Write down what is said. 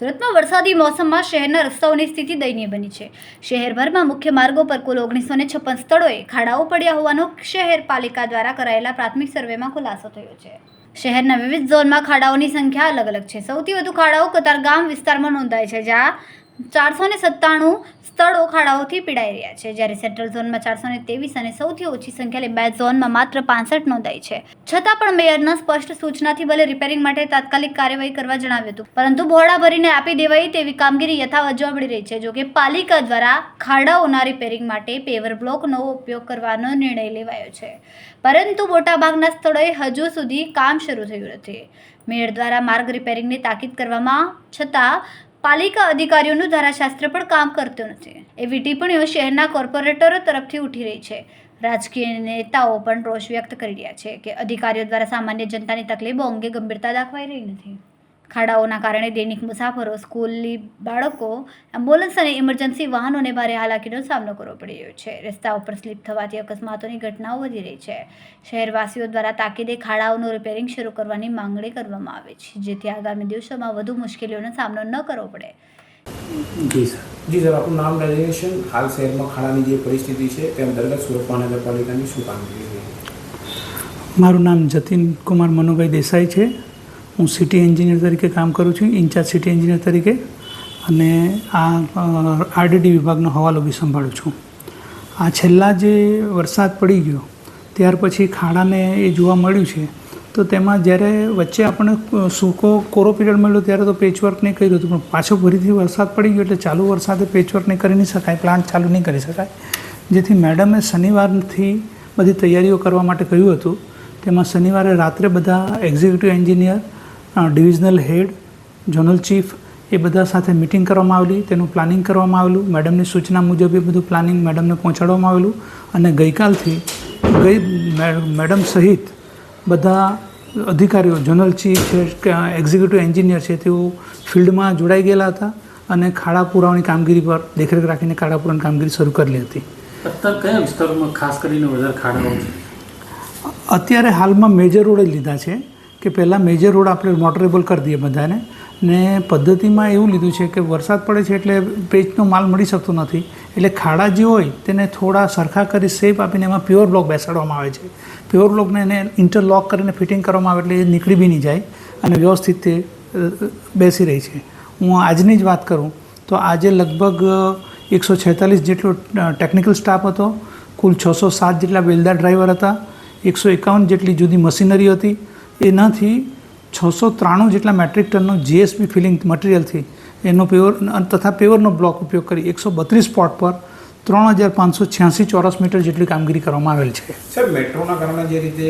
સુરતમાં વરસાદી મોસમમાં શહેરના રસ્તાઓની સ્થિતિ દયનીય બની છે। શહેરભરમાં મુખ્ય માર્ગો પર કુલ 1956 સ્થળોએ ખાડાઓ પડ્યા હોવાનો શહેર પાલિકા દ્વારા કરાયેલા પ્રાથમિક સર્વેમાં ખુલાસો થયો છે। શહેરના વિવિધ ઝોનમાં ખાડાઓની સંખ્યા અલગ અલગ છે। સૌથી વધુ ખાડાઓ કતારગામ વિસ્તારમાં નોંધાય છે, જ્યાં 497 સ્થળો ખાડાઓથી પીડાઈ રહ્યા છે, જ્યારે સેન્ટ્રલ ઝોનમાં 423 અને સૌથી ઓછી સંખ્યા લિંબાયત ઝોનમાં માત્ર 65 નોંધાઈ છે। છતાં પણ મેયરના સ્પષ્ટ સૂચનાથી ભલે રિપેરિંગ માટે તાત્કાલિક કાર્યવાહી કરવા જણાવ્યું હતું, પરંતુ ભોળા ભરીને આપી દેવાય તેવી કામગીરી યથાવત જોવા મળી રહી છે। જોકે પાલિકા દ્વારા ખાડાઓના રિપેરિંગ માટે પેવર બ્લોકનો ઉપયોગ કરવાનો નિર્ણય લેવાયો છે, પરંતુ મોટાભાગના સ્થળોએ હજુ સુધી કામ શરૂ થયું નથી। મેયર દ્વારા માર્ગ રિપેરિંગની તાકીદ કરવામાં છતાં પાલિકા અધિકારીઓનું ધારાશાસ્ત્ર પણ કામ કરતું નથી એવી ટિપ્પણીઓ શહેરના કોર્પોરેટરો તરફથી ઉઠી રહી છે। રાજકીય નેતાઓ પણ રોષ વ્યક્ત કરી રહ્યા છે કે અધિકારીઓ દ્વારા સામાન્ય જનતાની તકલીફો અંગે ગંભીરતા દાખવાઈ રહી નથી। ખાડાઓના કારણે દૈનિક મુસાફરો, સ્કૂલની બાળકો, એમ્બ્યુલન્સ અને ઇમરજન્સી વાહનોને ભારે હાલાકીનો સામનો કરવો પડી રહ્યો છે। રસ્તાઓ પર સ્લીપ થવાથી અકસ્માતોની ઘટનાઓ વધી રહી છે। શહેરવાસીઓ દ્વારા તાકીદે ખાડાઓનું રિપેરિંગ શરૂ કરવાની માંગણી કરવામાં આવે છે, જેથી આગામી દિવસોમાં વધુ મુશ્કેલીઓનો સામનો ન કરવો પડે। जी सर, आपको नाम डेजिग्नेशन हाल शहर में खाड़ा की परिस्थिति है ते अंतर्गत सूरत महानगरपालिका की शू कामगीरी है? मारू नाम जतीन कुमार मनुभाई देसाई है। हूँ सिटी एंजीनियर तरीके काम करूँ छूँ, इंचार्ज सिटी एंजीनियर तरीके, अने आ आरडीडी विभागनो हवालो बी संभाळुं छूँ। आ छेल्ला जे वरसाद पड़ी गयो त्यार पछी खाड़ाने ए जोवा मळ्युं छे, तो तेमां ज्यारे वच्चे आपणे सूको कोरो पीरियड मळ्यो त्यारे तो पेचवर्क नहीं कर्युं हतुं, पण पाछो फरीथी वरसाद पड़ी गयो एटले चालू वरसादे पेचवर्क नहीं करी नहीं शकाय, प्लांट चालू नहीं करी शकाय। जेथी मैडमे शनिवारथी बधी तैयारीओ करवा माटे कह्युं हतुं। तेमां शनिवारे रात्रे बधा executive engineer, divisional head, zonal chief ए बधा साथे मीटिंग करवामां आवेली, तेनुं प्लानिंग करवामां आवेलुं। मैडमनी सूचना मुजब ए बधुं प्लानिंग मैडमने पहोंचाडवामां आवेलुं अने गईकालथी मैडम सहित बधा अधिकारीओ, जोनल चीफ છે, एक्ઝિક્યુટિવ एंजीनियर છે, તેઓ ફિલ્ડમાં જોડાઈ ગયેલા હતા અને ખાડા પુરાવાની કામગીરી પર દેખરેખ રાખીને ખાડા પુરાવાની કામગીરી શરૂ કરેલી હતી। અત્યારે કયા વિસ્તારોમાં ખાસ કરીને વધારે ખાડાઓ છે? અત્યારે હાલમાં મેજર રોડ લીધા છે કે પહેલાં મેજર રોડ આપણે મોટરેબલ કરી દઈએ બધાને, ને પદ્ધતિમાં એવું લીધું છે કે વરસાદ પડે છે એટલે પેચનો માલ મળી શકતો નથી, એટલે ખાડા જે હોય તેને થોડા સરખા કરી શેપ આપીને એમાં પ્યોર બ્લોક બેસાડવામાં આવે છે। પ્યોર બ્લોકને એને ઇન્ટરલોક કરીને ફિટિંગ કરવામાં આવે એટલે એ નીકળી બી નહીં જાય અને વ્યવસ્થિત તે બેસી રહી છે। હું આજની જ વાત કરું તો આજે લગભગ 146 જેટલો ટેકનિકલ સ્ટાફ હતો, કુલ 607 જેટલા વેલદાર ડ્રાઈવર હતા, 151 જેટલી જુદી મશીનરી હતી, એનાથી 693 જેટલા મેટ્રિક ટનનો જીએસબી ફિલિંગ મટીરિયલથી એનો પેવર તથા પેવરનો બ્લોક ઉપયોગ કરી 132 સ્પોટ પર 3586 ચોરસ મીટર જેટલી કામગીરી કરવામાં આવેલ છે। સર, મેટ્રોના કારણે જે રીતે